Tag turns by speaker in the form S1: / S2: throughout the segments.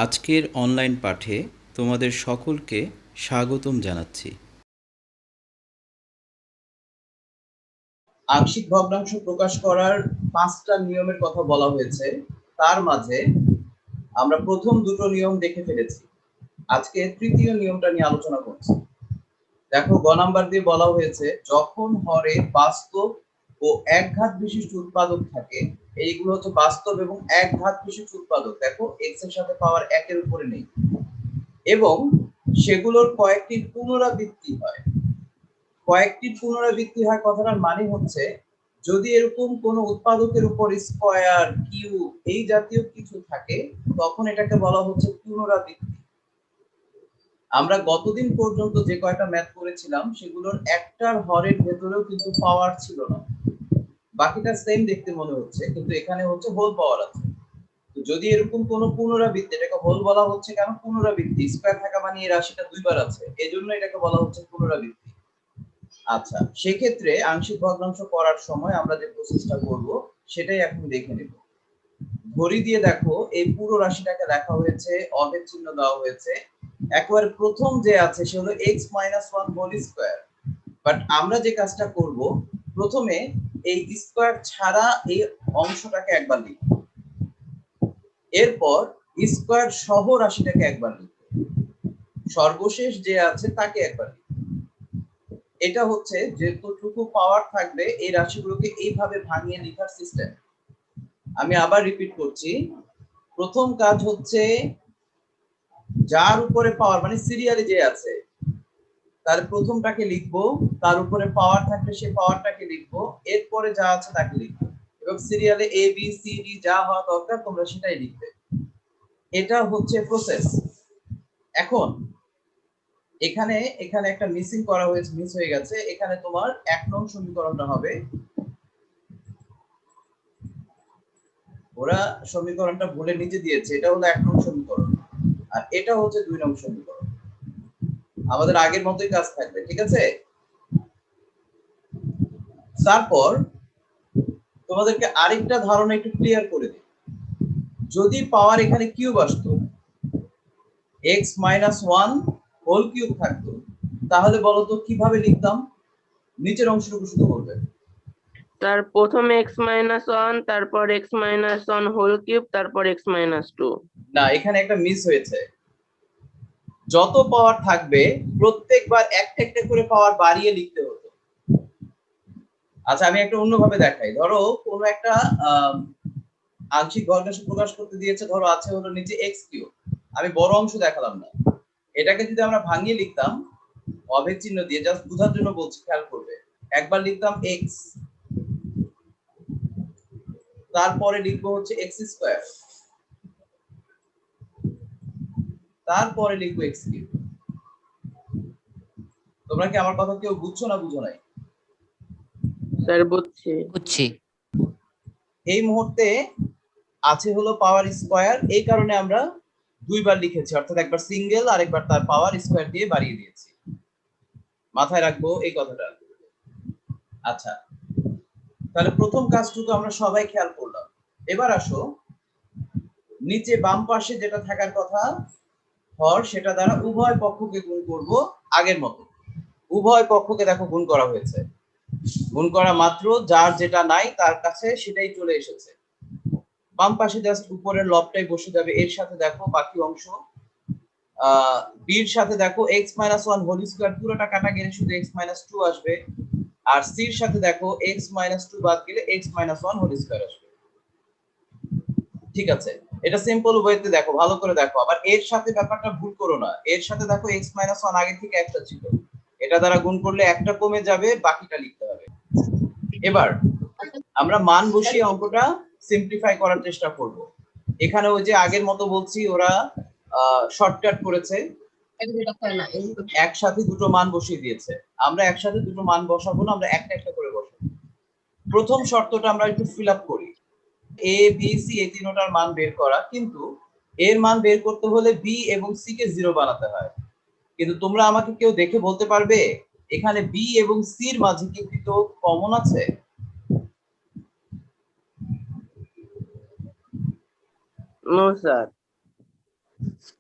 S1: আজকের অনলাইন পাঠে তোমাদের সকলকে স্বাগতম জানাচ্ছি।
S2: আংশিক ভগ্নাংশ প্রকাশ করার 5টা নিয়মের কথা বলা হয়েছে। তার মাঝে আমরা প্রথম দুটো নিয়ম দেখে ফেলেছি। আজকে তৃতীয় নিয়মটা নিয়ে আলোচনা করছি। দেখো, গ নাম্বার দিয়ে বলা হয়েছে যখন হরে বাস্তব ও একঘাত বিশিষ্ট উৎপাদক থাকে, এইগুলো হচ্ছে বাস্তব এবং একঘাত বিশিষ্ট উৎপাদক। দেখো, এক্স এর সাথে পাওয়ার 1 এর উপরে নেই এবং সেগুলোর কয়েকটি পুনরাবৃত্তি হয়। কয়েকটি পুনরাবৃত্তি হয় কথাটার মানে হচ্ছে, যদি এরকম কোন উৎপাদকের উপর স্কয়ার, কিউ এই জাতীয় কিছু থাকে, তখন এটাকে বলা হচ্ছে পুনরাবৃত্তি। আমরা গতদিন পর্যন্ত যে কয়টা ম্যাথ করেছিলাম সেগুলোর একটার হরের ভেতরেও কিন্তু পাওয়ার ছিল না, বাকিটা সেম দেখতে মনে হচ্ছে, কিন্তু এখানে হচ্ছে হোল পাওয়ার আছে। তো যদি এরকম কোন পুনরাবৃত্তি, এটাকে হোল বলা হচ্ছে কেন? পুনরাবৃত্তি, স্কয়ার থাকা মানে এই রাশিটা দুইবার আছে, এজন্য এটাকে বলা হচ্ছে পুনরাবৃত্তি। আচ্ছা, সেক্ষেত্রে আংশিক ভগ্নাংশ করার সময় আমরা যে প্রসেসটা করব সেটাই এখন দেখে নেব। ঘড়ি দিয়ে দেখো, এই পুরো রাশিটাকে লেখা হয়েছে, অভেদ চিহ্ন দেওয়া হয়েছে। একবারে প্রথম যে আছে সে হলো x-1 হোল স্কয়ার। বাট আমরা যে কাজটা করব, প্রথমে এই স্কয়ার ছাড়া এই অংশটাকে একবার লিখব, এরপর স্কয়ার সহ রাশিটাকে একবার লিখব, সর্বশেষ যে আছে তাকে একবার লিখব। এটা হচ্ছে যতটুকু পাওয়ার থাকবে এই রাশিগুলোকে এইভাবে ভাঙিয়ে লেখার সিস্টেম। আমি আবার রিপিট করছি, প্রথম কাজ হচ্ছে যার উপরে পাওয়ার মানে সিরিয়ালে যে আছে তার প্রথমটাকে লিখবো, তার উপরে পাওয়ার থাকলে সে পাওয়ারটাকে লিখবো, এরপরে যা আছে তাকে লিখবো এবং সিরিয়ালে এ বি সি ডি যা হওয়া দরকার তোমরা সেটাই লিখবে। এটা হচ্ছে প্রসেস। এখন এখানে এখানে একটা মিসিং করা হয়েছে, মিস হয়ে গেছে। এখানে তোমার 1 নং সমীকরণটা হবে, ওরা সমীকরণটা ভুলে নিচে দিয়েছে, এটা হলো 1 নং সমীকরণ আর এটা হচ্ছে 2 নং সমীকরণ। আমাদের আগের মতোই কাজ থাকবে, ঠিক আছে? তারপর তোমাদেরকে আরেকটা ধারণা একটু ক্লিয়ার করে দিই। যদি পাওয়ার এখানে কিউব আসতো, x-1 হোল কিউব থাকতো, তাহলে বলো তো কিভাবে লিখতাম? নিচের অংশটুকু শুধু বলবে।
S3: তার প্রথমে x-1, তারপর x-1 হোল কিউব, তারপর x-2।
S2: না, এখানে একটা মিস হয়েছে। যত পাওয়ার থাকবে প্রত্যেকবার একটা একটা করে পাওয়ার বাড়িয়ে লিখতে হতো। আচ্ছা, আমি একটা অন্যভাবে দেখাই। ধরো কোনো একটা আংশিক ভগ্নাংশ প্রকাশ করতে দিয়েছে, ধরো আছে হলো নিচে এক্স কিউব। আমি বড় অংশ দেখালাম না, এটাকে যদি আমরা ভাঙিয়ে লিখতাম অভেদ চিহ্ন দিয়ে, জাস্ট বোঝার জন্য বলছি, খেয়াল করবে। একবার লিখতাম এক্স, তারপরে লিখবো হচ্ছে এক্স স্কয়ার, তারপরে লিখবো এক্স কিউব। তোমরা কি আমার কথা কেউ বুঝছো না বুঝো নাই?
S3: স্যার বুঝছি।
S4: বুঝছি।
S2: এই মুহূর্তে আছে হলো পাওয়ার স্কয়ার, এই কারণে আমরা দুইবার লিখেছি, অর্থাৎ একবার সিঙ্গেল আর একবার তার পাওয়ার স্কয়ার দিয়ে বাড়িয়ে দিয়েছি। মাথায় রাখবো এই কথাটা। আচ্ছা, তাহলে প্রথম কাজটুকু আমরা সবাই খেয়াল করলাম। এবার আসো, নিচে বাম পাশে যেটা থাকার কথা হর, সেটা দ্বারা উভয় পক্ষকে গুণ করব আগের মতো। উভয় পক্ষকে দেখো গুণ করা হয়েছে, গুণ করা মাত্র যার যেটা নাই তার কাছে সেটাই চলে এসেছে। বাম পাশে জাস্ট উপরের লবটাই বসে যাবে, এর সাথে দেখো বাকি অংশ বির সাথে দেখো x-1 হোল স্কয়ার পুরোটা কাটা গেলে শুধু x-2 আসবে, আর সির সাথে দেখো x-2 বাদ গেলে x-1 হোল স্কয়ার আসবে। ঠিক আছে, এটা সিম্পল ওয়েতে দেখো, ভালো করে দেখো। আবার এর সাথে ব্যাপারটা ভুল করো না, এর সাথে দেখো x-1 আগে থেকে একটা ছিল, এটা দ্বারা গুণ করলে একটা কমে যাবে, বাকিটা লিখতে হবে। এবার আমরা মান বসিয়ে অঙ্কটা সিম্পলিফাই করার চেষ্টা করব। এখানে ওই যে আগের মতো বলছি, ওরা শর্টকাট করেছে, একসাথে দুটো মান বসিয়ে দিয়েছে। আমরা একসাথে দুটো মান বসাবো না, আমরা একটা একটা করে বসাবো। প্রথম শর্তটা আমরা একটু ফিল আপ করি, এ বি সি এই তিনটার মান বের করা, কিন্তু এর মান বের করতে হলে বি এবং সি কে 0 বানাতে হয়। কিন্তু তোমরা আমাকে কেউ দেখে বলতে পারবে এখানে বি এবং সি এর মাঝে কি কিছু কমন আছে?
S3: No sir.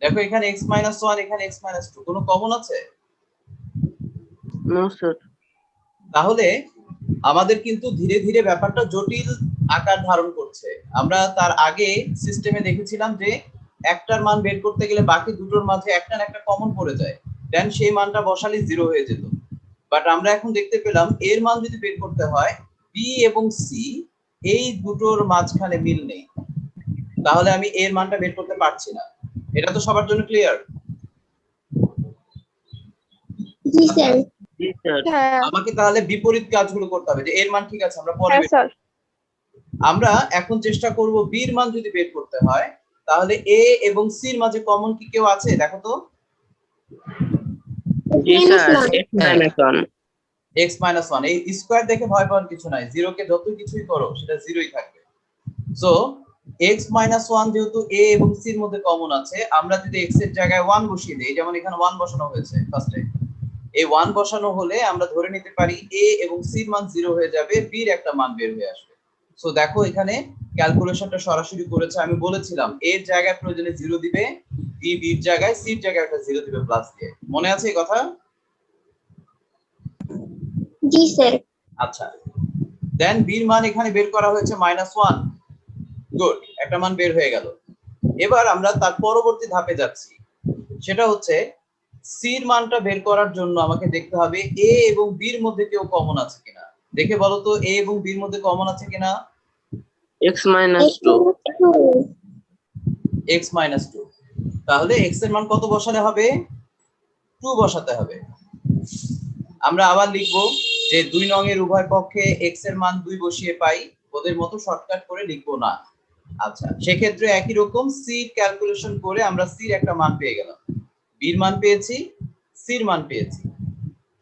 S2: দেখো এখানে x-1, এখানে x-2, কোনো কমন আছে?
S3: No sir.
S2: তাহলে আমাদের কিন্তু ধীরে ধীরে ব্যাপারটা জটিল আকার ধারণ করছে। আমরা তার আগে সিস্টেমে দেখেছিলাম যে একটার মান বের করতে গেলে বাকি দুটোর মাঝে একটা না একটা কমন পড়ে যায়, দেন সেই মানটা বসালে 0 হয়ে যেত। বাট আমরা এখন দেখতে পেলাম এর মান যদি বের করতে হয়, বি এবং সি এই দুটোর মাঝখানে মিল নেই, তাহলে আমি এর মানটা বের করতে পারছি না। এটা তো সবার জন্য ক্লিয়ার?
S4: জি স্যার।
S3: জি স্যার।
S4: হ্যাঁ
S2: আমাকে তাহলে বিপরীত কাজগুলো করতে হবে, যে এর মান ঠিক আছে আমরা পরে
S4: হ্যাঁ
S2: বের
S4: স্যার।
S2: আমরা এখন চেষ্টা করব বির মান যদি বের করতে হয়, তাহলে এ এবং সির মাঝে কমন কি কেউ আছে দেখো তো।
S3: জি sir,
S4: Minus one.
S3: x-1।
S2: x-1, এই স্কয়ার দেখে ভয় পাওয়ার কিছু নাই, 0 কে যত কিছুই করো সেটা 0ই থাকবে। সো x-1 যেহেতু a এবং c এর মধ্যে কমন আছে, আমরা যদি x এর জায়গায় 1 বসিয়ে দেই, যেমন এখানে 1 বসানো হয়েছে ফার্স্টে, এই 1 বসানো হলে আমরা ধরে নিতে পারি a এবং c এর মান 0 হয়ে যাবে, b এর একটা মান বের হয়ে আসবে। সো দেখো এখানে ক্যালকুলেশনটা সরাসরি করেছে, আমি বলেছিলাম এর জায়গায় প্রয়োজনে 0 দিবে, বি বির জায়গায়, সি এর জায়গায় একটা 0 দিবে প্লাস দিয়ে। মনে আছে এই কথা?
S4: জি স্যার।
S2: আচ্ছা, দেন বির মান এখানে বের করা হয়েছে -1। গুড, একটা মান বের হয়ে গেল। এবার আমরা তার পরবর্তী ধাপে যাচ্ছি, সেটা হচ্ছে সির মানটা বের করার জন্য আমাকে দেখতে হবে এ এবং বির মধ্যে কেউ কমন আছে কিনা। দেখে বলো তো এ এবং বির মধ্যে কমন আছে কিনা।
S3: x-2।
S2: x-2, তাহলে x এর মান কত বসালে হবে? 2 বসাতে হবে। আমরা আবার লিখবো যে 2 নং এর উভয় পক্ষে x এর মান 2 বসিয়ে পাই, ওদের মতো শর্টকাট করে লিখবো না। আচ্ছা, সেক্ষেত্রে একই রকম সি ক্যালকুলেশন করে আমরা সির একটা মান পেয়ে গেলাম, বির মান পেয়েছি, সির মান পেয়েছি।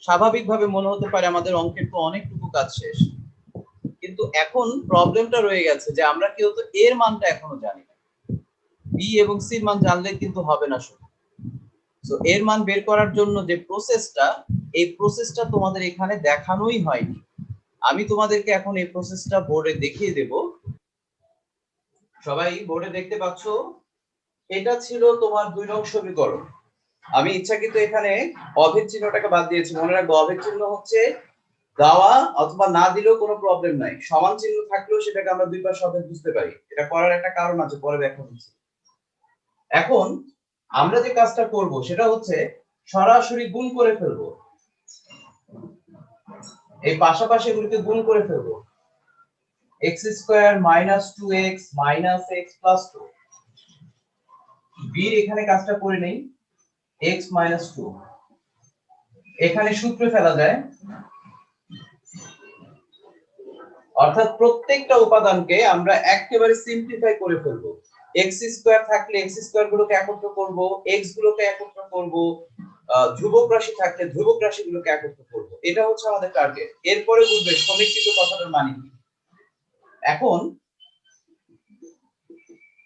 S2: স্বাভাবিকভাবে মনে হতে পারে আমাদের অঙ্কের তো অনেকটুকু কাজ শেষ, কিন্তু এখন প্রবলেমটা রয়ে গেছে যে আমরা কেউ তো এর মানটা এখনো জানি না। বি এবং সির মান জানলে কিন্তু হবে না শুধু। সো এর মান বের করার জন্য যে প্রসেসটা, এই প্রসেসটা তোমাদের এখানে দেখানোই হয়নি। আমি তোমাদেরকে এখন এই প্রসেসটা বোর্ডে দেখিয়ে দেব। সবাই বোর্ডে দেখতে পাচ্ছো? এটা ছিল তোমার 2 নং সমীকরণ। আমি ইচ্ছাকৃত এখানে অভেদ চিহ্নটাকে বাদ দিয়েছি। মনে রাখবো অভেদ চিহ্ন হচ্ছে দেওয়া অথবা না দিলেও কোনো প্রবলেম নাই, সমান চিহ্ন থাকলেও সেটাকে আমরা দুই পাশে অভেদ বুঝতে পারি। এটা করার একটা কারণ আছে, পরে ব্যাখ্যা করছি। এখন আমরা যে কাজটা করব সেটা হচ্ছে সরাসরি গুণ করে ফেলবো, এই পাশাপাশি এগুলোকে গুণ করে ফেলবো। x² - 2x - x + 2, বীর এখানে কাজটা করে নেই, x - 2 এখানে সূত্রে ফেলা যায়, অর্থাৎ প্রত্যেকটা উপাদানকে আমরা একেবারে সিম্পলিফাই করে ফেলবো। x² থাকলে x² গুলোকে একত্র করব, x গুলোকে একত্র করব, ধ্রুবক রাশি থাকলে ধ্রুবক রাশিগুলোকে একত্র করব। এটা হচ্ছে আমাদের টার্গেট। এরপরে বুঝবে সমীকৃত কথাটার মানে কি। এখন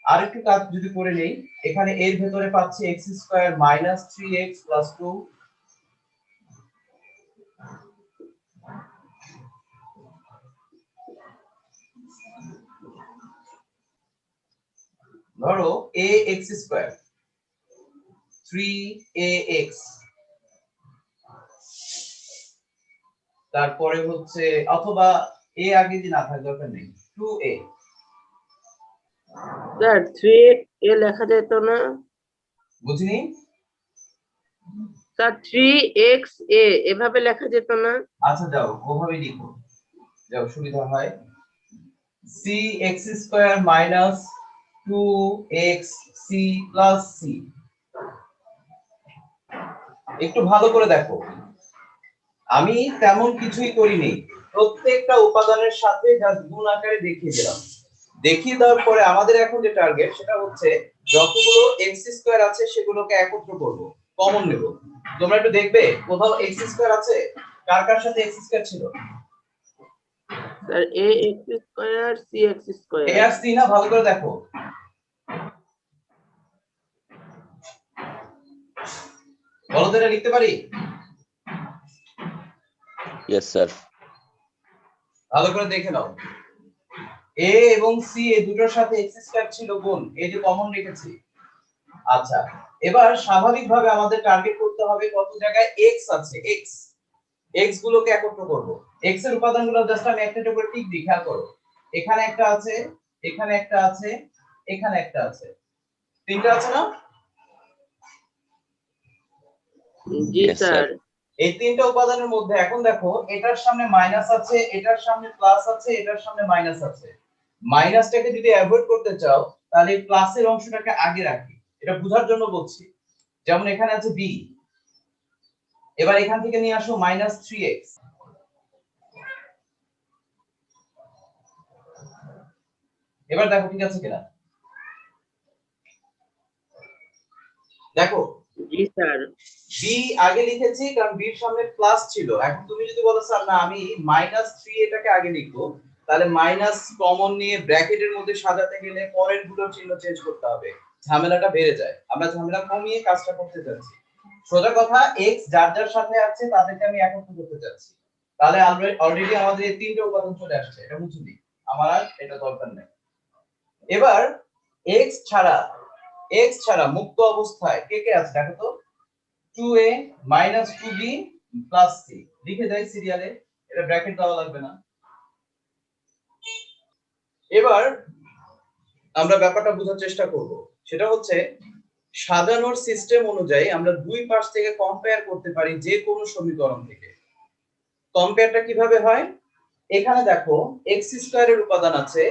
S2: আরেকটু কাজ যদি করে নেই, এখানে এর ভেতরে পাচ্ছি x² - 3x + 2, ধরো ax², 3ax, তারপরে হচ্ছে অথবা a আগে যদি না থাকে দরকার নেই, 2a।
S3: স্যার 3x এ লেখা যেত না?
S2: বুঝিনি?
S3: স্যার 3x এ এভাবে লেখা যেত না?
S2: আচ্ছা যাও ওভাবে লিখো, যাও সুবিধা হয়। cx² - 2xc + c। একটু ভালো করে দেখো, আমি তেমন কিছুই করিনি, প্রত্যেকটা উপাদানের সাথে জাস্ট গুণ আকারে দেখিয়ে দিলাম। দেখিয়ে দেওয়ার পরে আমাদের এখন যে টার্গেট সেটা হচ্ছে যতগুলো x² আছে সেগুলোকে একত্র করব, কমন নেব। তোমরা একটু দেখবে কোথাও x² আছে, কার কার সাথে x² ছিল?
S3: Sir ax² cx²।
S2: এ আর সি না, ভালো করে দেখো। বলো তো এটা লিখতে পারি?
S5: Yes, sir.
S2: ভালো করে দেখে নাও, a এবং c এই দুটোর সাথে x² ছিল গুণ, এই যে কমন রেখেছি। আচ্ছা, এবার স্বাভাবিকভাবে আমাদের টার্গেট করতে হবে কত জায়গায় এক্স আছে। এক্স গুলোকে একত্র করব। এক্স এর উপাদানগুলো জাস্ট আমি একটা একটা করে টিক দিই, খেয়াল করো। এখানে একটা আছে, এখানে একটা আছে, এখানে একটা আছে, তিনটা আছে না?
S3: জি
S1: Yes, sir.
S3: স্যার।
S2: এই তিনটা উপাদানের মধ্যে এখন দেখো, এটার সামনে মাইনাস আছে, এটার সামনে প্লাস আছে, এটার সামনে মাইনাস আছে। মাইনাসটাকে যদি অ্যাভয়েড করতে চাও তাহলে প্লাসের অংশটাকে আগে রাখি, এটা বোঝার জন্য বলছি। যেমন এখানে আছে বি, এবার এখান থেকে নিয়ে আসো -3x। এবার দেখো ঠিক আছে কিনা, দেখো
S3: জি স্যার।
S2: বি আগে লিখেছি কারণ বির সামনে প্লাস ছিল। এখন তুমি যদি বলো স্যার না আমি -3 এটাকে আগে লিখবো, তাহলে মাইনাস কমন নিয়ে ব্র্যাকেটের মধ্যে সাজাতে গেলে পরের গুলো চিহ্ন চেঞ্জ করতে হবে, ঝামেলাটা বেড়ে যায়। আমরা ঝামেলা কমিয়ে কাজটা করতে যাচ্ছি। সোজা কথা, এক্স যার যার সাথে আছে তাদেরকে আমি একত্র করতে যাচ্ছি। তাহলে অলরেডি আমাদের এই তিনটা উপাদান চলে আসছে, এটা মুছে দিই, আমার আর এটা দরকার নেই। এবার এক্স ছাড়া মুক্ত অবস্থায় কে কে আছে দেখো তো। 2a - 2b + c লিখে দেই সিরিয়ালে, এটা ব্র্যাকেট দেওয়া লাগবে না। এবার আমরা ব্যাপারটা বোঝার চেষ্টা করব, সেটা হচ্ছে সাজানোর সিস্টেম অনুযায়ী আমরা দুই পাশ থেকে কম্পেয়ার করতে পারি যে কোনো সমীকরণ থেকে। কম্পেয়ারটা কিভাবে হয়, এখানে দেখো x² এর উপাদান আছে,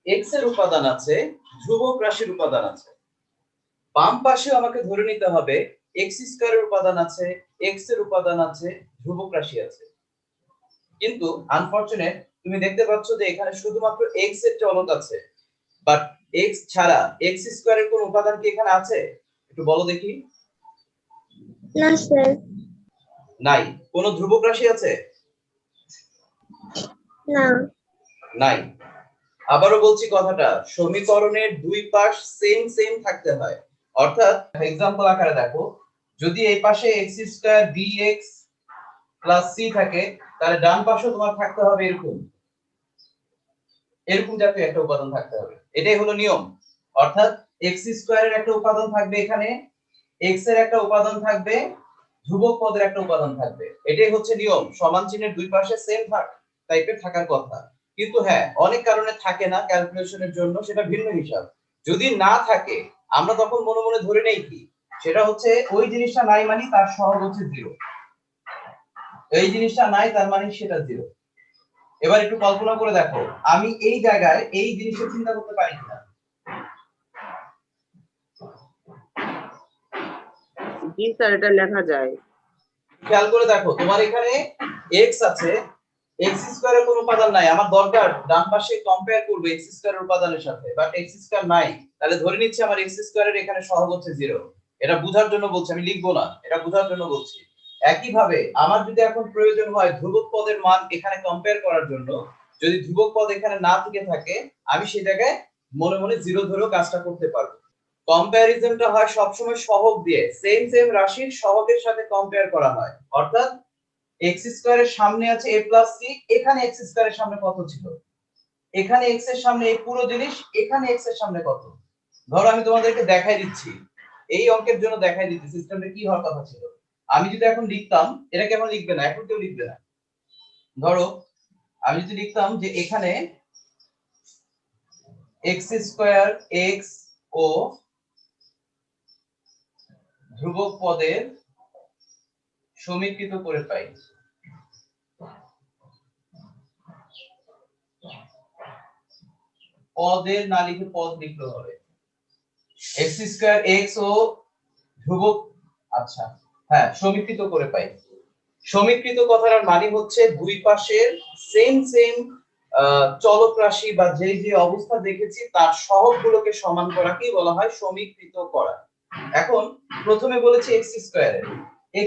S2: x এর উপাদান আছে, ধ্রুবক রাশির উপাদান আছে। বাম পাশে আমাকে ধরে নিতে হবে x² এর উপাদান আছে, x এর উপাদান আছে, ধ্রুবক রাশি আছে। কিন্তু আনফরচুনেট তুমি দেখতে পাচ্ছ যে এখানে শুধুমাত্র x এর চলক আছে, বাট x ছাড়া x² এর কোন উপাদান কি এখানে আছে? একটু বলো দেখি।
S4: না স্যার।
S2: নাই। কোন ধ্রুবক রাশি আছে?
S4: না।
S2: নাই। আবারো বলছি কথাটা, সমীকরণের দুই পাশ সেম থাকতে হয়। অর্থাৎ एग्जांपल আকারে দেখো, যদি এই পাশে x² dx + c থাকে, তাহলে ডান পাশেও তোমার থাকতে হবে এরকম জাতীয় একটা উপাদান থাকতে হবে। এটাই হলো নিয়ম। অর্থাৎ x² এর একটা উপাদান থাকবে এখানে, x এর একটা উপাদান থাকবে, ধ্রুবক পদের একটা উপাদান থাকবে। এটাই হচ্ছে নিয়ম। সমান চিহ্নের দুই পাশে সেম টাইপের থাকার কথা। কিন্তু হ্যাঁ, অনেক কারণে থাকে না ক্যালকুলেশনের জন্য, সেটা ভিন্ন হিসাব। যদি না থাকে আমরা তখন মনে মনে ধরে নেই কি, সেটা হচ্ছে ওই জিনিসটা নাই মানে তার সহগ হচ্ছে 0, এই জিনিসটা নাই তার মানে সেটা 0। এবার একটু কল্পনা করে দেখো, আমি এই জায়গায় এই জিনিসটা চিন্তা করতে পারি কিনা।
S3: জি স্যার, এটা লেখা যায়।
S2: খেয়াল করে দেখো, তোমার এখানে x আছে, x² এর কোনো উপাদান নাই, আমার দরকার ডান পাশে কম্পেয়ার করব x² এর উপাদানের সাথে, বাট x² নাই, তাহলে ধরে নিচ্ছি আমার x² এর এখানে সহগ হচ্ছে 0। এটা বোঝার জন্য বলছি, আমি লিখবো না, এটা বোঝার জন্য বলছি। একই ভাবে আমার যদি এখন প্রয়োজন হয় ধ্রুবক পদের মান এখানে কম্পেয়ার করার জন্য, যদি ধ্রুবক পদ এখানে না থেকে থাকে, আমি সেই জায়গায় মনে মনে 0 ধরেও কাজটা করতে পারবো। কম্প্যারিজনটা হয় সবসময় সহগ দিয়ে, সেম রাশির সহগের সাথে কম্পেয়ার করা হয়। অর্থাৎ x² এর সামনে আছে a + c, এখানে x² এর সামনে কত ছিল, এখানে x এর সামনে এই পুরো জিনিস, এখানে x এর সামনে কত। ধরো আমি তোমাদেরকে দেখাই দিচ্ছি, এই অঙ্কের জন্য দেখাই দিচ্ছি সিস্টেমটা কি হওয়ার কথা ছিল। আমি যদি এখন লিখতাম, এটা কেমন লিখবে না, এখন কেউ লিখবে না। ধরো আমি যদি লিখতাম যে এখানে x² x ও ধ্রুবক পদের সমীকৃত করে পাই। পদের না লিখে পদ লিখতে হবে। x² x ও ধ্রুবক, আচ্ছা হ্যাঁ, সমীকৃত করে পাই। সমীকৃত কথার মানে হচ্ছে দুই পাশের সেম চলক রাশি বা যে অবস্থা দেখেছি তার সহগগুলোকে সমান করাকেই বলা হয় সমীকৃত করা। এখন প্রথমে বলেছি x² এর,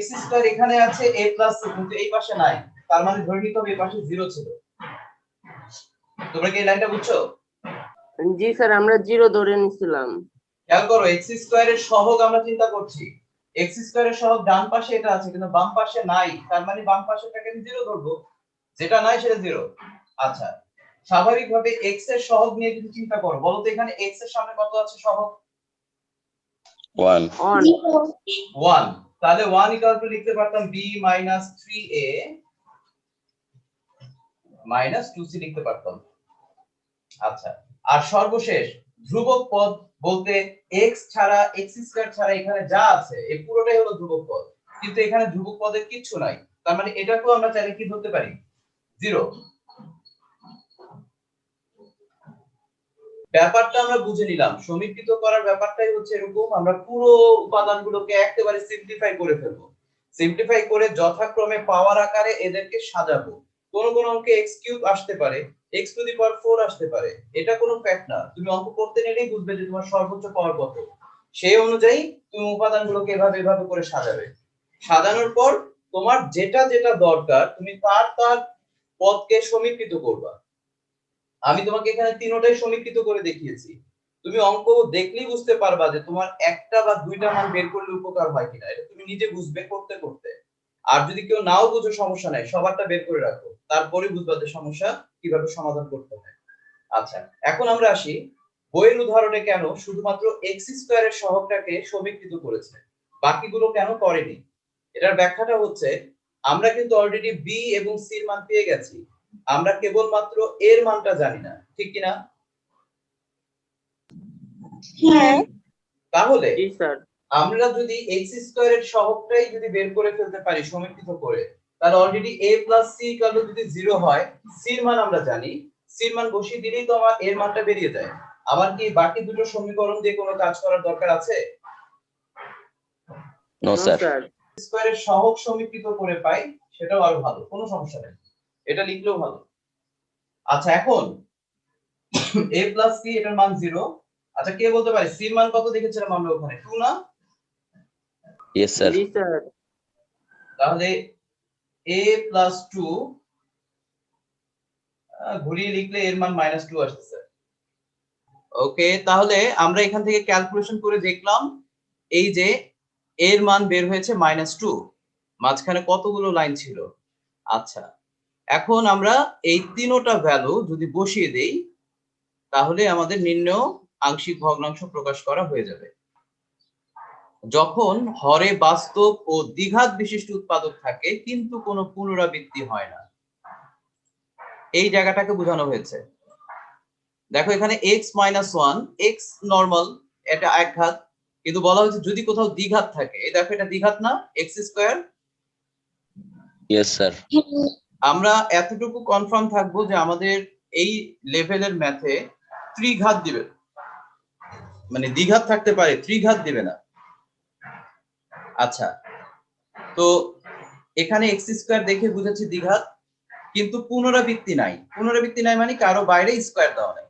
S2: x² এখানে আছে a + c, কিন্তু এই পাশে নাই, তার মানে ধরে নিতে হবে এই পাশে 0 ছিল। তোমরা কি এই লাইনটা বুঝছো?
S3: জি স্যার, আমরা 0 ধরে নিছিলাম।
S2: খেয়াল করো, x² এর সহগ আমরা চিন্তা করছি, x² এর সহগ ডান পাশে এটা আছে কিন্তু বাম পাশে নাই, তার মানে বাম পাশেটাকে আমি 0 ধরবো, যেটা নাই সেটা 0। আচ্ছা, স্বাভাবিকভাবে x এর সহগ নিয়ে যদি চিন্তা করো, বলো তো এখানে x এর সামনে কত আছে সহগ?
S5: 1
S3: অন
S2: 1, তাহলে 1 ইকুয়াল টু লিখতে পারতাম b minus 3a minus 2c লিখতে পারতাম। আচ্ছা, আর সর্বশেষ ধ্রুবক পদ বলতে x ছাড়া x স্কয়ার ছাড়া এখানে যা আছে এই পুরোটাই হলো ধ্রুবক পদ, কিন্তু এখানে ধ্রুবক পদের কিচ্ছু নাই, তার মানে এটাকেও আমরা চাইলে কি ধরতে পারি 0। ব্যাপারটা আমরা বুঝে নিলাম, সমীকৃত করার ব্যাপারটাই হচ্ছে এরকম, আমরা পুরো উপাদানগুলোকে একেবারে সিম্পলিফাই করে ফেলবো, সিম্পলিফাই করে যথাক্রমে পাওয়ার আকারে এদেরকে সাজাবো। কোন কোন অঙ্কে x কিউব আসতে পারে, x টু দি পাওয়ার 4 আসতে পারে, এটা কোনো ফ্যাক্ট না, তুমি অঙ্ক করতে নিলেই বুঝবে যে তোমার সর্বোচ্চ পাওয়ার কত, সেই অনুযায়ী তুমি উপাদানগুলোকে এভাবে এভাবে করে সাজাবে। সাজানোর পর তোমার যেটা যেটা দরকার তুমি তার তার পদকে সমীকৃত করবা। আমি তোমাকে এখানে তিনটাই সমীকৃত করে দেখিয়েছি, তুমি অঙ্ক দেখলেই বুঝতে পারবা যে তোমার একটা বা দুইটা মান বের করলে উপকার হয় কিনা, এটা তুমি নিজে বুঝবে করতে করতে। আর যদি কেউ নাও বুঝো সমস্যা নাই, সবারটা বের করে রাখো, তারপরে বুঝবা যে সমস্যা কিভাবে সমাধান করতে হয়। আচ্ছা, এখন আমরা আসি বইয়ের উদাহরণে কেন শুধুমাত্র x স্কয়ারের সহগটাকে সমীকৃত করেছে, বাকিগুলো কেন করেনি। এটার ব্যাখ্যাটা হচ্ছে আমরা কিন্তু অলরেডি b এবং c এর মান পেয়ে গেছি, আমরা কেবলমাত্র এর মানটা জানি না, ঠিক কি না?
S4: হ্যাঁ
S2: তাহলে
S3: জি স্যার
S2: আমরা যদি x স্কয়ারের সহগটাই যদি বের করে ফেলতে পারি সমীকৃত করে, তাহলে অলরেডি a প্লাস c কালো যদি 0 হয়, c এর মান আমরা জানি, c এর মান বসিয়ে দিলেই তো আমার এর মানটা বেরিয়ে যায়। আবার কি বাকি দুটো সমীকরণ দিয়ে কোনো কাজ করার দরকার আছে?
S5: নো
S3: নো
S5: স্যার
S3: স্যার
S2: স্কয়ারের সহগ সমীকৃত করে পাই, সেটাও আরো ভালো, কোনো সমস্যা নেই, এটা লিখলেও ভালো। আচ্ছা, এখন a প্লাস c এটার মান 0। আচ্ছা, কে বলতে পারে c এর মান কত দেখেছিলাম আমরা ওখানে 2 না?
S5: ইয়েস স্যার
S3: জি স্যার
S2: তাহলে a প্লাস 2 ঘুরিয়ে লিখলে এর মান -2 আসছে। ওকে, তাহলে আমরা এখান থেকে ক্যালকুলেশন করে দেখলাম এই যে এর মান বের হয়েছে -2, মাঝখানে কতগুলো লাইন ছিল। আচ্ছা, এখন আমরা এই তিনটা ভ্যালু যদি বসিয়ে দেই তাহলে আমাদের নির্ণেয় আংশিক ভগ্নাংশ প্রকাশ করা হয়ে যাবে। যখন হরে বাস্তব ও দ্বিঘাত বিশিষ্ট উৎপাদক থাকে কিন্তু কোনো পুনরাবৃত্তি হয় না, এই জায়গাটাকে বোঝানো হয়েছে। দেখো এখানে x - 1, x নরমাল, এটা একঘাত, কিন্তু বলা হয়েছে যদি কোথাও দ্বিঘাত থাকে, এই দেখো এটা দ্বিঘাত না x স্কয়ার।
S5: ইয়েস স্যার
S2: আমরা এতটুকু কনফার্ম থাকবো যে আমাদের এই লেভেলের ম্যাথে ত্রিঘাত দিবে, মানে দ্বিঘাত থাকতে পারে, ত্রিঘাত দিবে না। আচ্ছা, তো এখানে x স্কয়ার দেখে বুঝেছি দ্বিঘাত, কিন্তু পুনরাবৃত্তি নাই, পুনরাবৃত্তি নাই মানে কারো বাইরে স্কয়ার দেওয়া নাই।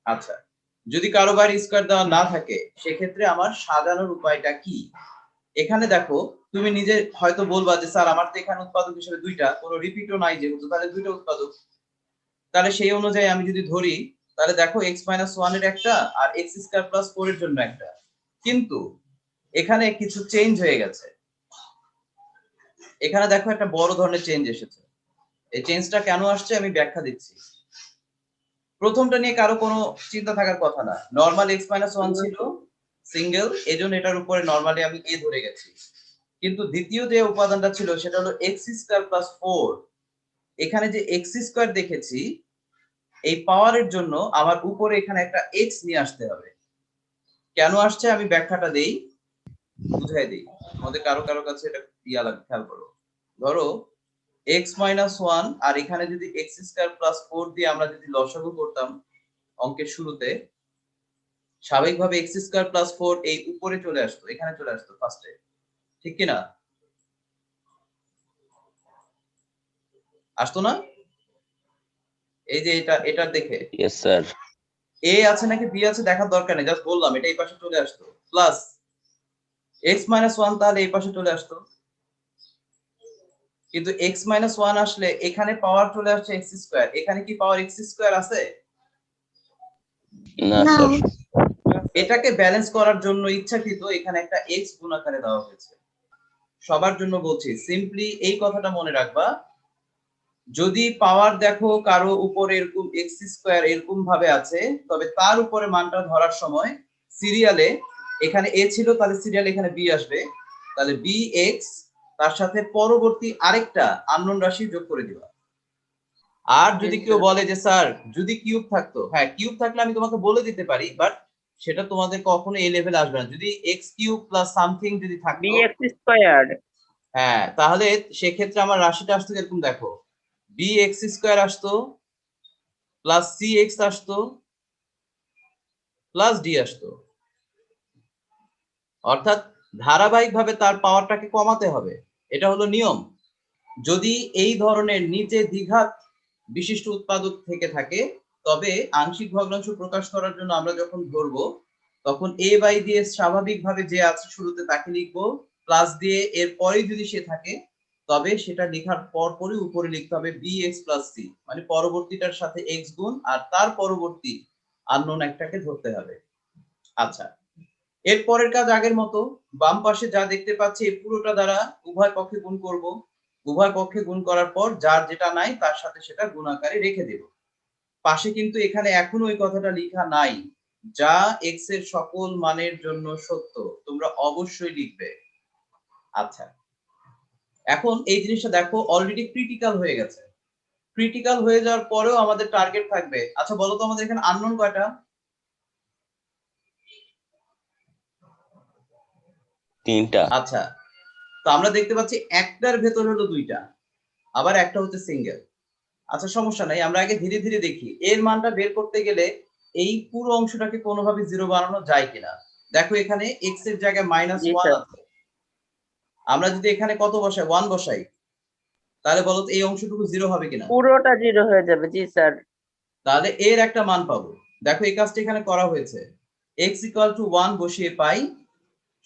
S2: আচ্ছা, যদি কারো বাইরে স্কয়ার দেওয়া না থাকে সেক্ষেত্রে আমার সাজানোর উপায়টা কি? এখানে দেখো তুমি নিজে হয়তো বলবা যে স্যার আমার তো এখানে উৎপাদক হিসেবে দুইটা, কোনো রিপিটও নাই যেহেতু, তাহলে দুইটা উৎপাদক, তাহলে সেই অনুযায়ী আমি যদি ধরি তাহলে দেখো x - 1 এর একটা আর x স্কয়ার প্লাস 4 এর জন্য একটা, কিন্তু এখানে কিছু চেঞ্জ হয়ে গেছে। এখানে দেখো একটা বড় ধরনের চেঞ্জ এসেছে, এই চেঞ্জটা কেন আসছে আমি ব্যাখ্যা দিচ্ছি। প্রথমটা নিয়ে কারো কোনো চিন্তা থাকার কথা না, নরমাল x - 1 ছিল সিঙ্গেল, এজন্য এটার উপরে নরমালি আমি a ধরে গেছি, কিন্তু দ্বিতীয় যে উপাদানটা ছিল সেটা হলো x স্কয়ার প্লাস 4, এখানে যে x স্কয়ার দেখেছি এই পাওয়ারের জন্য আমার উপরে এখানে একটা x নিয়ে আসতে হবে। কেন আসছে আমি ব্যাখ্যাটা দেই, বুঝাই দেই, আমাদের কারো কারো কাছে এটা ইয়া লাগে, খেয়াল করো। ধরো x - 1 আর এখানে যদি x স্কয়ার প্লাস 4 দিয়ে আমরা যদি লসাগু করতাম অঙ্কের শুরুতে, স্বাভাবিকভাবে x স্কয়ার প্লাস 4 এই উপরে চলে আসতো, এখানে চলে আসতো ফার্স্টে, ঠিক কি না? আসতো না? এই যে এটা দেখে
S5: ইয়েস স্যার
S2: a আছে নাকি b আছে দেখার দরকার নেই, জাস্ট বললাম এটা এই পাশে চলে আসতো, প্লাস x - 1 তাহলে এই পাশে চলে আসতো, কিন্তু x - 1 আসলে এখানে পাওয়ার চলে আসছে x স্কয়ার, এখানে কি পাওয়ার x স্কয়ার আছে?
S5: না
S4: না
S5: স্যার
S2: এটাকে ব্যালেন্স করার জন্য ইচ্ছাকৃত এখানে একটা x গুণ আকারে দেওয়া হয়েছে। সবার জন্য বলছি, সিম্পলি এই কথাটা মনে রাখবা, যদি পাওয়ার দেখো কারো উপরে এরকম x স্কয়ার এরকম ভাবে আছে, তবে তার উপরে মানটা ধরার সময় সিরিয়ালে এখানে এ ছিল, তাহলে সিরিয়াল এখানে বি আসবে, তাহলে বি এক্স তার সাথে পরবর্তী আরেকটা আননোন রাশি যোগ করে দিবা। আর যদি কেউ বলে যে স্যার যদি কিউব থাকতো, হ্যাঁ কিউব থাকলে আমি তোমাকে বলে দিতে পারি, বাট সেটা তোমাদের কখনো এই লেভেলে আসবে না। যদি এক্স কিউব প্লাস সামথিং যদি থাকতো,
S3: bx স্কয়ার
S2: হ্যাঁ তাহলে সেক্ষেত্রে আমার রাশিটা আসতো এরকম, দেখো বি এক্স স্কোয়ার আসতো প্লাস সি এক্স আসতো প্লাস ডি আসতো। অর্থাৎ ধারাবাহিকভাবে তার পাওয়ারটাকে কমাতে হবে, এটা হলো নিয়ম। যদি এই ধরনের নিচে দ্বিঘাত বিশিষ্ট উৎপাদক থেকে থাকে, তবে আংশিক ভগ্নাংশ প্রকাশ করার জন্য আমরা যখন ধরবো তখন এ বাই দিয়ে স্বাভাবিকভাবে যে আছে শুরুতে তাকে লিখবো, প্লাস দিয়ে এর পরেই যদি সে থাকে তবে সেটা লেখার পরপরই উপরে লিখতে হবে বি এক্স প্লাস সি, মানে পরবর্তীটার সাথে এক্স গুণ আর তার পরবর্তী আননোন একটাকে ধরতে হবে। আচ্ছা, এর পরের কাজ আগের মতো, বাম পাশে যা দেখতে পাচ্ছি এই পুরোটা দ্বারা উভয় পক্ষে গুণ করব। উভয় পক্ষে গুণ করার পর যার যেটা নাই তার সাথে সেটা গুণ আকারে রেখে দেব। পাশে কিন্তু এখানে এখনো ওই কথাটা লেখা নাই, যা এক্স এর সকল মানের জন্য সত্য, তোমরা অবশ্যই লিখবে। আচ্ছা, এখন এই জিনিসটা দেখো অলরেডি ক্রিটিক্যাল হয়ে গেছে। ক্রিটিক্যাল হয়ে যাওয়ার পরেও আমাদের টার্গেট থাকবে। আচ্ছা বলো তো আমাদের এখানে আননোন কয়টা?
S5: 3টা।
S2: আচ্ছা, তো আমরা দেখতে পাচ্ছি একটার ভেতর হলো 2টা, আবার একটা হচ্ছে সিঙ্গেল। আচ্ছা সমস্যা নাই, আমরা আগে ধীরে ধীরে দেখি এর মানটা বের করতে গেলে এই পুরো অংশটাকে কোনোভাবে জিরো বানানো যায় কিনা। দেখো এখানে এক্স এর জায়গায়
S3: জি
S2: -1
S3: স্যার
S2: আছে, আমরা যদি এখানে কত বসাই 1 বসাই, তাহলে বলো তো এই অংশটুকু জিরো হবে কিনা?
S3: পুরোটা জিরো হয়ে যাবে। জি স্যার
S2: তাহলে এর একটা মান পাবো। দেখো এই কাজটা এখানে করা হয়েছে, x = 1 বসিয়ে পাই,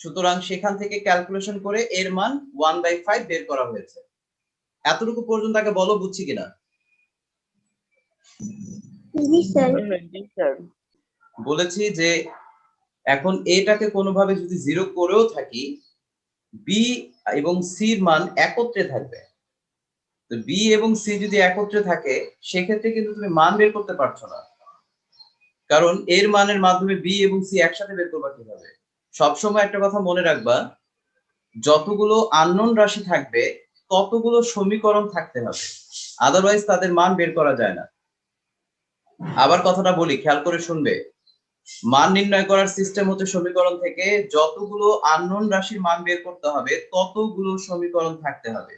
S2: সুতরাং সেখান থেকে ক্যালকুলেশন করে এর মান 1/5 বের করা হয়েছে। এতটুকু পর্যন্ত আগে বলো বুঝছি কিনা।
S4: জি স্যার।
S3: জি স্যার
S2: বলেছি যে এখন এটাকে কোনোভাবে যদি জিরো করেও থাকি, বি এবং সির মান একত্রে থাকবে। তো বি এবং সি যদি একত্রে থাকে সেক্ষেত্রে কিন্তু তুমি মান বের করতে পারছো না, কারণ এর মানের মাধ্যমে বি এবং সি একসাথে বের করবা কিভাবে? সবসময় একটা কথা মনে রাখবা, যতগুলো আননোন রাশি থাকবে ততগুলো সমীকরণ থাকতে হবে, আদারওয়াইজ তাদের মান বের করা যায় না। আবার কথাটা বলি, খেয়াল করে শুনবে, মান নির্ণয় করার সিস্টেম হচ্ছে সমীকরণ থেকে যতগুলো আননোন রাশির মান বের করতে হবে ততগুলো সমীকরণ থাকতে হবে।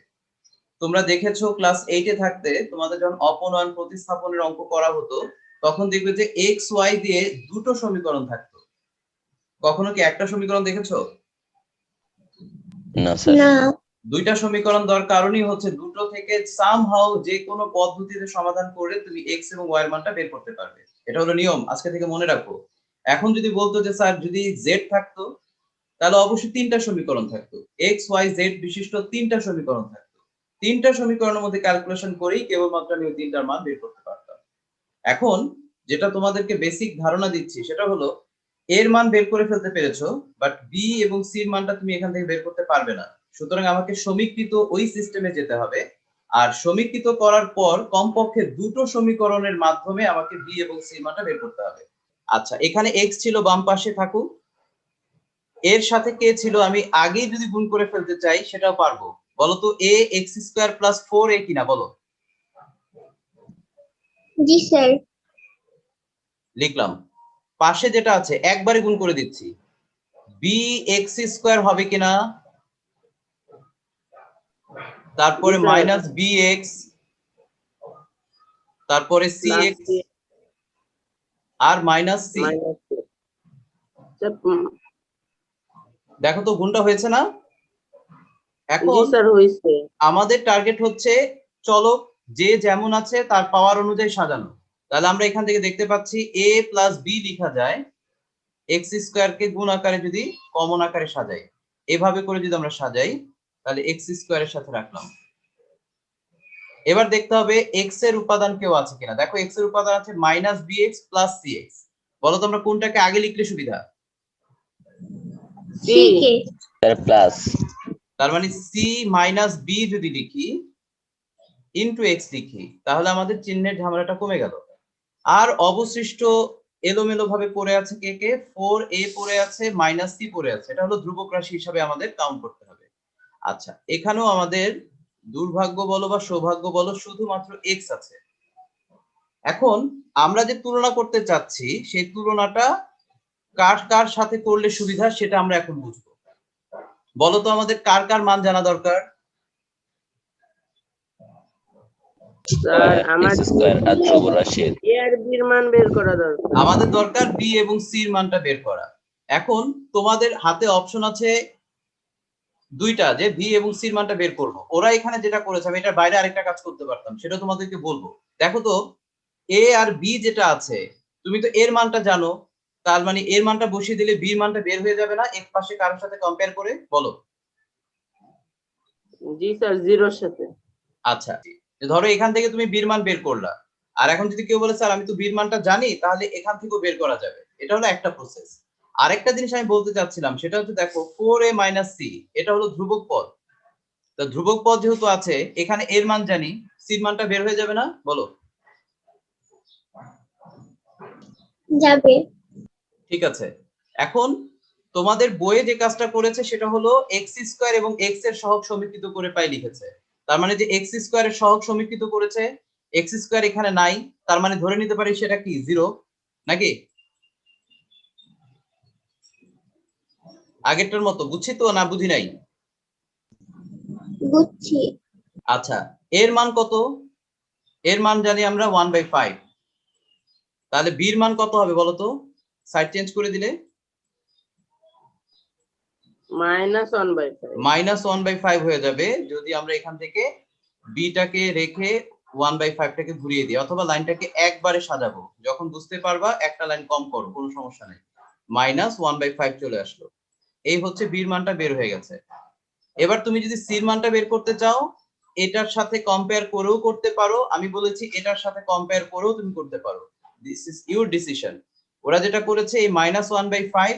S2: তোমরা দেখেছো ক্লাস 8 এ থাকতে তোমাদের যখন অপনয়ন প্রতিস্থাপনের অঙ্ক করা হতো তখন দেখবে যে এক্স ওয়াই দিয়ে দুটো সমীকরণ থাকতো। কখনো কি একটা সমীকরণ দেখেছো?
S5: না স্যার।
S4: না।
S2: দুইটা সমীকরণ দেওয়ার কারণই হচ্ছে দুটো থেকে সামহাউ যে কোনো পদ্ধতিতে সমাধান করে তুমি এক্স এবং ওয়াই এর মানটা বের করতে পারবে। এটা হলো নিয়ম, আজকে থেকে মনে রাখো। এখন যদি বলতো যে স্যার যদি জেড থাকতো তাহলে অবশ্যই 3টা সমীকরণ থাকতো, এক্স ওয়াই জেড বিশিষ্ট 3টা সমীকরণ থাকতো। 3টা সমীকরণের মধ্যে ক্যালকুলেশন করেই কেবলমাত্র আমি ওই 3টার মান বের করতে পারতাম। এখন যেটা তোমাদেরকে বেসিক ধারণা দিচ্ছি সেটা হলো এর মান বের করে ফেলতে পেরেছো, বাট বি এবং সি এর মানটা তুমি এখান থেকে বের করতে পারবে না। সুতরাং আমাকে সমীকৃত ওই সিস্টেমে যেতে হবে, আর সমীকৃত করার পর কমপক্ষে দুটো সমীকরণের মাধ্যমে আমাকে বি এবং সি এর মানটা বের করতে হবে। আচ্ছা এখানে এক্স ছিল বাম পাশে থাকুক, এর সাথে কে ছিল আমি আগেই যদি গুণ করে ফেলতে চাই সেটাও পারবো। বলো তো এ x² + 4a কিনা বলো।
S4: জি স্যার।
S2: লিখলাম, পাশে যেটা আছে একবারে গুণ করে দিচ্ছি, bx² হবে কিনা, তারপরে -bx, তারপরে cx আর -c। দেখো তো গুণটা হয়েছে না? এখন
S3: জি স্যার হইছে।
S2: আমাদের টার্গেট হচ্ছে চলক যে যেমন আছে তার পাওয়ার অনুযায়ী সাজানো। তাহলে আমরা এখান থেকে দেখতে পাচ্ছি a + b লেখা যায় x² কে গুণ আকারে যদি কমন আকারে সাজাই, এভাবে করে যদি আমরা সাজাই তাহলে x² এর সাথে রাখলাম। এবার দেখতে হবে x এর উপাদান কেউ আছে কিনা। দেখো x এর উপাদান আছে -bx + cx। বলো তোমরা কোনটাকে আগে লিখলে সুবিধা?
S3: C
S4: K.
S5: Sir plus.
S2: তার মানে c - b যদি লিখি ইনটু x লিখি তাহলে আমাদের চিহ্নের ঝামেলাটা কমে গেল। আর অবশিষ্ট এলোমেলো ভাবে পড়ে আছে কে কে, 4a পড়ে আছে, -c পড়ে আছে। এটা হলো ধ্রুবক রাশি হিসাবে আমাদের কাউন্ট করতে হবে। আচ্ছা, এখানেও আমাদের দুর্ভাগ্য বলো বা সৌভাগ্য বলো, শুধুমাত্র x আছে। এখন আমরা যে তুলনা করতে চাচ্ছি সেই তুলনাটা কার কার সাথে করলে সুবিধা সেটা আমরা এখন বুঝবো। বলো তো আমাদের কার কার মান জানা দরকার?
S3: স্যার আমার
S5: এক্স স্কয়ার আর ধ্রুব রাশির
S3: এ আর বি এর মান বের করা দরকার।
S2: আমাদের দরকার b এবং c এর মানটা বের করা। এখন তোমাদের হাতে অপশন আছে দুইটা, যে v এবং c এর মানটা বের করব। ওরা এখানে যেটা করেছে, আমি এটার বাইরে আরেকটা কাজ করতে পারতাম, সেটা তোমাদেরকে বলবো। দেখো তো a আর b যেটা আছে, তুমি তো এর মানটা জানো, তার মানে এর মানটা বসিয়ে দিলে b এর মানটা বের হয়ে যাবে না এক পাশে কারোর সাথে কম্পেয়ার করে? বলো।
S3: জি স্যার, জিরোর সাথে।
S2: আচ্ছা, ধরো এখান থেকে তুমি b এর মান বের করলা, আর এখন যদি কেউ বলে স্যার আমি তো b এর মানটা জানি, তাহলে এখান থেকেও বের করা যাবে। এটা হলো একটা প্রসেস। আরেকটা জিনিস আমি বলতে চাচ্ছিলাম, সেটা হচ্ছে দেখো 4a - c এটা হলো ধ্রুবক পদ। তো ধ্রুবক পদ যেহেতু আছে, এখানে এর মান জানি, c এর মানটা বের হয়ে যাবে না? বলো।
S4: যাবে।
S2: ঠিক আছে, এখন তোমাদের বইয়ে যে কাজটা করেছে সেটা হলো x স্কয়ার এবং x এর সহগ সমীকৃত করে পাই লিখেছে। তার মানে যে x স্কয়ারের সহগ সমীকৃত করেছে, x স্কয়ার এখানে নাই, তার মানে ধরে নিতে পারি সেটা কি 0 নাকি? আগেরটার মতো বুঝছি তো, না বুঝি নাই?
S4: বুঝছি।
S2: আচ্ছা, এর মান কত? এর মান জানি আমরা 1/5। তাহলে b এর মান কত হবে বলো তো, সাইড চেঞ্জ করে দিলে?
S3: -1/5।
S2: -1/5 হয়ে যাবে যদি আমরা এখান থেকে b টাকে রেখে 1/5 টাকে ঘুরিয়ে দিই, অথবা লাইনটাকে একবারে সাজাবো। যখন বুঝতে পারবা একটা লাইন কম করো, কোনো সমস্যা নেই। -1/5 চলে আসলো। এই হচ্ছে b এর মানটা বের হয়ে গেছে। এবার তুমি যদি c এর মানটা বের করতে চাও, এটার সাথে কম্পেয়ার করেও করতে পারো, আমি বলেছি এটার সাথে কম্পেয়ার করেও তুমি করতে পারো। This is your decision. ওরা যেটা করেছে এই -1/5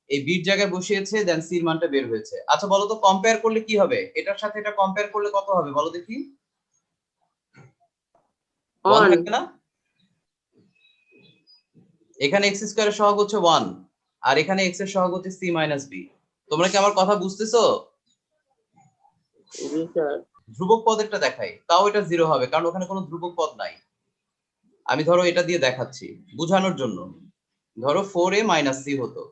S2: এই b এর জায়গায় বসিয়েছে, দেন c এর মানটা বের হয়েছে। আচ্ছা বলো তো কম্পেয়ার করলে কি হবে? এটার সাথে এটা কম্পেয়ার করলে কত হবে বলো দেখি? 1 থাকবে না? এখানে x স্কয়ারের সহগ হচ্ছে 1, আর এখানে x এর সহগ হচ্ছে c - b। তোমরা কি আমার কথা বুঝতেছো?
S3: জি স্যার।
S2: ধ্রুবক পদেরটা দেখাই, তাও এটা 0 হবে, কারণ ওখানে কোনো ধ্রুবক পদ নাই। আমি ধরো এটা দিয়ে দেখাচ্ছি বোঝানোর জন্য। ধরো 4a - c হতো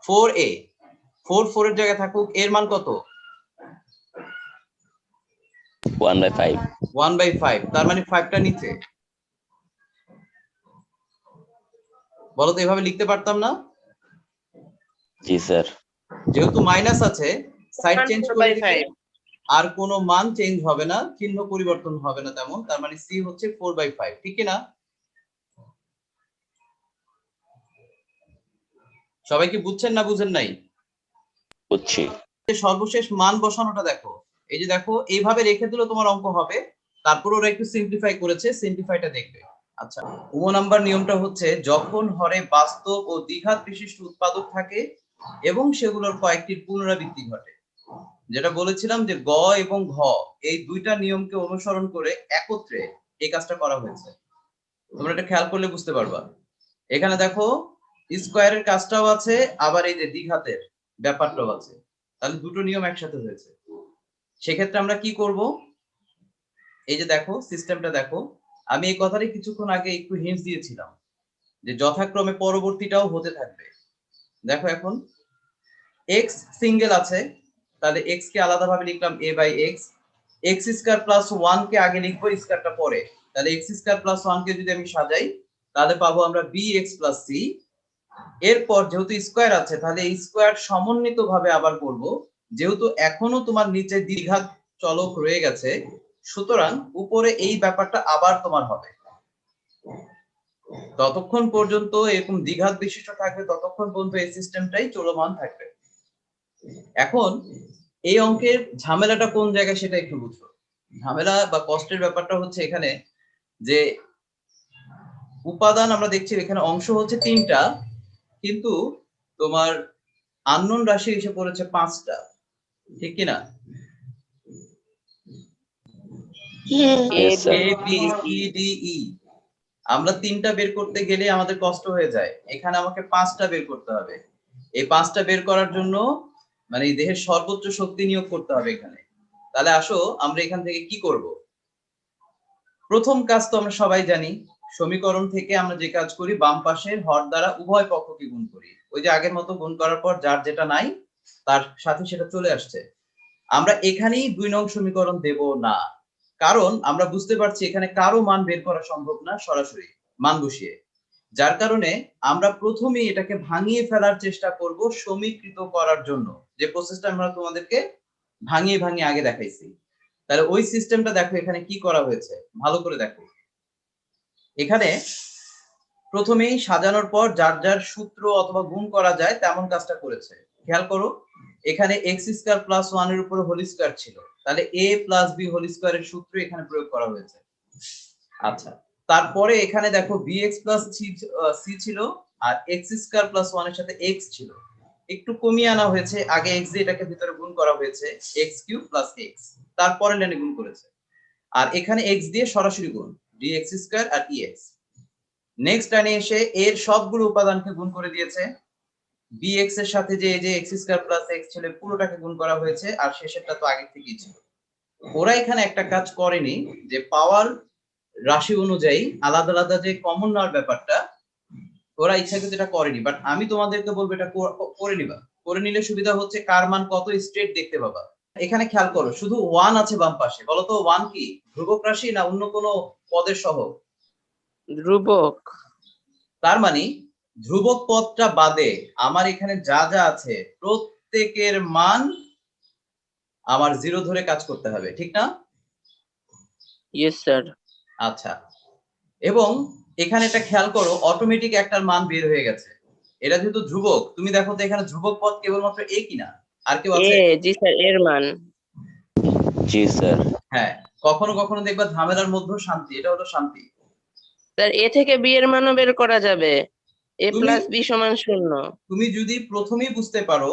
S2: 4a, 4 এর জায়গায় থাকুক, এর মান কত?
S5: 1/5
S2: 1/5, তার মানে 5টা নিচে। বলো তো এভাবে লিখতে পারতাম না?
S5: জি স্যার
S2: যেহেতু মাইনাস আছে, সাইড চেঞ্জ করে দিলে
S3: 4/5।
S2: আর কোনো মান চেঞ্জ হবে না, চিহ্ন পরিবর্তন হবে না তেমন, তার মানে c হচ্ছে 4/5, ঠিক কি না? সবাই কি বুঝছেন না বুঝেন নাই?
S5: বুঝছি
S2: সর্বশেষ মান বসানোটা দেখো, এই যে দেখো এইভাবে রেখে দিলে তোমার অঙ্ক হবে, তারপর ওরা একটু সিম্পলিফাই করেছে, সিম্পলিফাইটা দেখবে। আচ্ছা, নাম্বার নিয়মটা হচ্ছে যখন হরে বাস্তব ও দ্বিঘাত বিশিষ্ট উৎপাদক থাকে এবং সেগুলোর কয়েকটির পুনরাবৃত্তি ঘটে। যেটা বলেছিলাম যে গ এবং ঘ এই দুইটা নিয়মকে অনুসরণ করে একত্রে এই কাজটা করা হয়েছে। তোমরা এটা খেয়াল করলে বুঝতে পারবা। এখানে দেখো স্কয়ারের কাজটাও আছে, আবার এই যে দ্বিঘাতের ব্যাপারটাও আছে, তাহলে দুটো নিয়ম একসাথে হয়েছে। সেক্ষেত্রে আমরা কি করব? এই যে দেখো সিস্টেমটা দেখো, আমি এই কথাটাই কিছুক্ষণ আগে একটু হিন্টস দিয়েছিলাম যে যথাক্রমে পরবর্তীটাও হতে থাকবে। দেখো এখন x সিঙ্গেল আছে, তাহলে x কে আলাদাভাবে লিখলাম a/x, x স্কয়ার প্লাস 1 কে আগে লিখবো, স্কয়ারটা পরে। তাহলে x স্কয়ার প্লাস 1 কে যদি আমি সাজাই, তাহলে পাবো আমরা bx প্লাস c। এরপর যেহেতু স্কয়ার আছে, তাহলে এই স্কয়ার সমন্বিতভাবে আবার করব, যেহেতু এখনো তোমার নিচে দ্বিঘাত চলক রয়ে গেছে, সুতরাং উপরে এই ব্যাপারটা আবার তোমার হবে। ততক্ষণ পর্যন্ত এরকম দ্বিঘাত বিশিষ্ট থাকবে, ততক্ষণ পর্যন্ত এই সিস্টেমটাই চলমান থাকবে। এখন এই অঙ্কের ঝামেলাটা কোন জায়গায় সেটা একটু বুঝো। ঝামেলা বা কষ্টের ব্যাপারটা হচ্ছে এখানে যে উপাদান আমরা দেখছি এখানে অংশ হচ্ছে 3টা, কিন্তু তোমার আননোন রাশি এসে পড়েছে 5টা, ঠিক কি না?
S4: হ্যাঁ।
S5: Yes, sir.
S2: A B C D E আমরা 3টা বের করতে গেলে আমাদের কষ্ট হয়ে যায়, এখানে আমাকে 5টা বের করতে হবে। এই 5টা বের করার জন্য মানে এই দেহের সর্বোচ্চ শক্তি নিয়োগ করতে হবে এখানে। তাহলে আসো আমরা এখান থেকে কি করব? প্রথম কাজ তো আমরা সবাই জানি, সমীকরণ থেকে আমরা যে কাজ করি বাম পাশের হর দ্বারা উভয় পক্ষকে গুণ করি। ওই যে আগের মতো গুণ করার পর যার যেটা নাই তার সাথে সেটা চলে আসছে। আমরা এখানেই 2 নং সমীকরণ দেব না, কারণ আমরা বুঝতে পারছি এখানে কারো মান বের করা সম্ভব না সরাসরি মান বসিয়ে। যার কারণে আমরা প্রথমেই এটাকে ভাঙিয়ে ফেলার চেষ্টা করব সমীকৃত করার জন্য, যে প্রসেসটা আমরা তোমাদেরকে ভাঙিয়ে ভাঙিয়ে আগে দেখাইছি। তাহলে ওই সিস্টেমটা দেখো এখানে কি করা হয়েছে, ভালো করে দেখো। এখানে প্রথমেই সাজানোর পর যার যার সূত্র অথবা গুণ করা যায় তেমন কাজটা করেছে। খেয়াল করো, এখানে x স্কয়ার প্লাস 1 এর উপরে হোল স্কয়ার ছিল, তাহলে a প্লাস b হোল স্কয়ারের সূত্র এখানে প্রয়োগ করা হয়েছে। আচ্ছা, তারপরে এখানে দেখো bx প্লাস c ছিল আর x স্কয়ার প্লাস 1 এর সাথে x ছিল, একটু কমিয়ে আনা হয়েছে, আগে x দিয়ে এটাকে ভিতরে গুণ করা হয়েছে x কিউব প্লাস x, তারপরে লাইনে গুণ করেছে। আর এখানে x দিয়ে সরাসরি গুণ dx স্কয়ার আর ex। নেক্সট লাইনে এসে এর সবগুলো উপাদানকে গুণ করে দিয়েছে, bx এর সাথে যে এই যে x স্কয়ার প্লাস x ছিল পুরোটাকে গুণ করা হয়েছে, আর শেষেরটা তো আগে থেকেই ছিল। ওরা এখানে একটা কাজ করেনি যে পাওয়ার রাশি অনুযায়ী আলাদা আলাদা যে কমন নেওয়ার ব্যাপারটা ওরা ইচ্ছাকৃত এটা করেনি, বাট আমি তোমাদেরকে বলবো এটা করে নিবা। করে নিলে সুবিধা হচ্ছে কার মান কত স্ট্রেট দেখতে পাবা। এখানে খেয়াল করো শুধু 1 আছে বাম পাশে, বলো তো 1 কি ধ্রুবক রাশি না অন্য কোনো পদের সহগ?
S3: ধ্রুবক।
S2: তার মানে ধ্রুবক পদটা বাদে আমার এখানে যা যা আছে প্রত্যেকের মান আমার 0 ধরে কাজ করতে হবে, ঠিক না?
S3: Yes sir.
S2: আচ্ছা, এবং এখানে একটা খেয়াল করো অটোমেটিক একটার মান বের হয়ে গেছে। এটা যেহেতু ধ্রুবক, তুমি দেখো তো এখানে ধ্রুবক পদ কেবলমাত্র a কিনা, আর কেউ আছে?
S3: জি স্যার, এর মান।
S5: জি স্যার।
S2: হ্যাঁ, কখনো কখনো দেখবা ঝামেলার মধ্যেও শান্তি, এটা হলো শান্তি।
S3: স্যার এ থেকে বি এর মানও বের করা যাবে, a
S2: তুমি-
S3: প্লাস বি সমান 0।
S2: তুমি যদি প্রথমেই বুঝতে পারো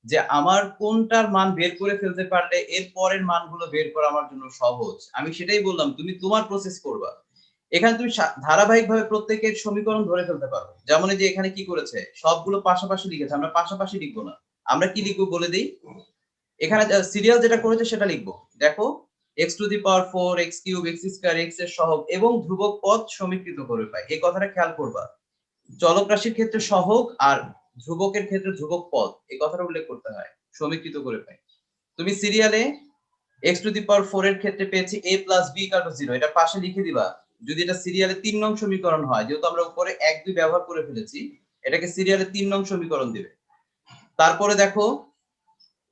S2: যে আমার কোনটার মান বের করে ফেলতে পারলে এর পরের মানগুলো বের করা আমার জন্য সহজ, আমি সেটাই বললাম তুমি তোমার প্রসেস করবা। এখানে তুমি ধারাবাহিকভাবে প্রত্যেকের সমীকরণ ধরে ফেলতে পারো। যেমন এই যে এখানে কি করেছে, সবগুলো পাশাপাশি লিখেছে, আমরা পাশাপাশি লিখবো না, আমরা কি লিখবো বলে দেই। এখানে সিরিয়াল যেটা করেছে সেটা লিখবো। দেখো x to the power 4 x cube x square x এর সহগ এবং ধ্রুবক পদ সমীকৃত করে পাই, এই কথাটা খেয়াল করবা। চলক রাশির ক্ষেত্রে সহগ আর ধ্রুবকের ক্ষেত্রে ধ্রুবক পদ, এই কথাটা উল্লেখ করতে হয়, সমীকৃত করে পাই। তুমি সিরিয়ালে x টু দি পাওয়ার 4 এর ক্ষেত্রে পেয়েছি a plus b equal to 0, এটা পাশে লিখে দিবা। যদি এটা সিরিয়ালে 3 নং সমীকরণ হয়, যেহেতু আমরা উপরে 1 2 ব্যবহার করে ফেলেছি, এটাকে সিরিয়ালে 3 নং সমীকরণ দিবে। তারপরে দেখো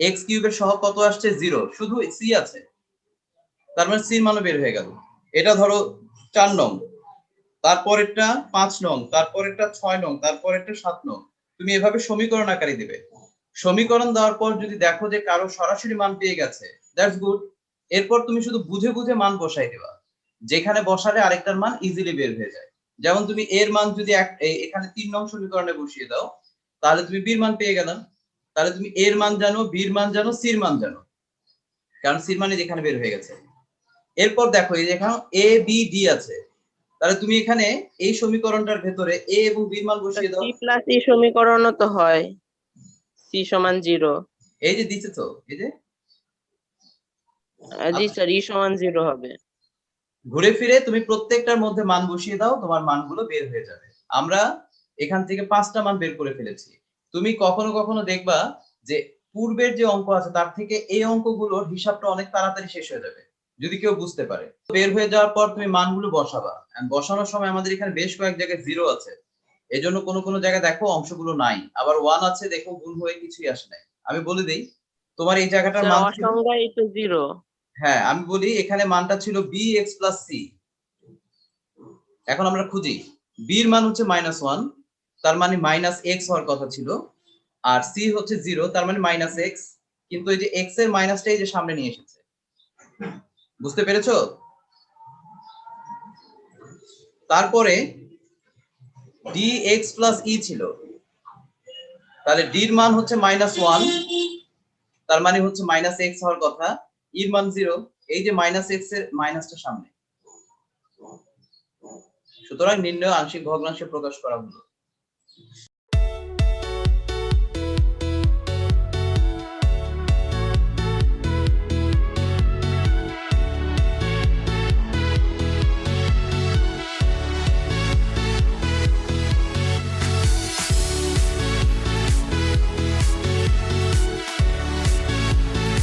S2: x কিউবের সহগ কত আসছে 0, শুধু c আছে, তার মানে c এর মানও বের হয়ে গেল। এটা ধরো 4 নং, তারপরেরটা 5 নং, তারপরেরটা 6 নং, তারপরেরটা 7 নং, তুমি এভাবে সমীকরণ আকারে দিবে। সমীকরণ দেওয়ার পর যদি দেখো যে কারো সরাসরি মান পেয়ে গেছে, দ্যাটস গুড। এরপর তুমি শুধু বুঝে বুঝে মান বসাই দিবা, যেখানে বসালে আরেকটার মান ইজিলি বের হয়ে যায়। যেমন তুমি এর মান যদি এখানে 3 নং সমীকরণে বসিয়ে দাও, তাহলে তুমি বি এর মান পেয়ে গেলা। তাহলে তুমি এর মান জানো, বি এর মান জানো, সি এর মান জানো, কারণ সি এর মানে যেখানে বের হয়ে গেছে। এরপর দেখো এই যে এখানে এ বি ডি আছে, তাহলে তুমি এখানে এই সমীকরণটার ভেতরে এ এবং বি এর মান বসিয়ে দাও।
S3: সি প্লাস ই সমীকরণও তো হয়, সি সমান 0।
S2: এই যে দিছে তো, এই যে
S3: জি স্যার, ই সমান 0 হবে।
S2: ঘুরে ফিরে তুমি প্রত্যেকটার মধ্যে মান বসিয়ে দাও, তোমার মানগুলো বের হয়ে যাবে। আমরা এখান থেকে 5টা মান বের করে ফেলেছি। তুমি কখনো কখনো দেখবা যে পূর্বের যে অঙ্ক আছে তার থেকে এই অঙ্কগুলোর হিসাবটা অনেক তাড়াতাড়ি শেষ হয়ে যাবে যদি কেউ বুঝতে পারে। বের হয়ে যাওয়ার পর তুমি মানগুলো বসাবা, বসানোর সময় আমাদের এখানে বেশ কয়েক জায়গায় 0 আছে, এজন্য কোনো কোনো জায়গায় দেখো অংশগুলো নাই, আবার 1 আছে, দেখো গুণ হয়ে কিছুই আসে নাই। আমি বলে দেই তোমার এই জায়গাটার
S3: স্যার
S2: মান ছিল,
S3: অসংজ্ঞায়িত 0।
S2: হ্যাঁ আমি বলি এখানে মানটা ছিল bx প্লাস c। এখন আমরা খুঁজি, b এর মান হচ্ছে -1, তার মানে -x হওয়ার কথা ছিল, আর c হচ্ছে 0, তার মানে -x, কিন্তু এই যে x এর মাইনাসটা এই যে সামনে নিয়ে এসেছে, বুঝতে পেরেছো? তারপরে dx প্লাস e ছিল, তাহলে d এর মান হচ্ছে -1, তার মানে হচ্ছে -x হওয়ার কথা, e এর মান 0, এই যে -x এর মাইনাসটা সামনে, সুতরাং নির্ণয় আংশিক ভগ্নাংশে প্রকাশ করা হলো।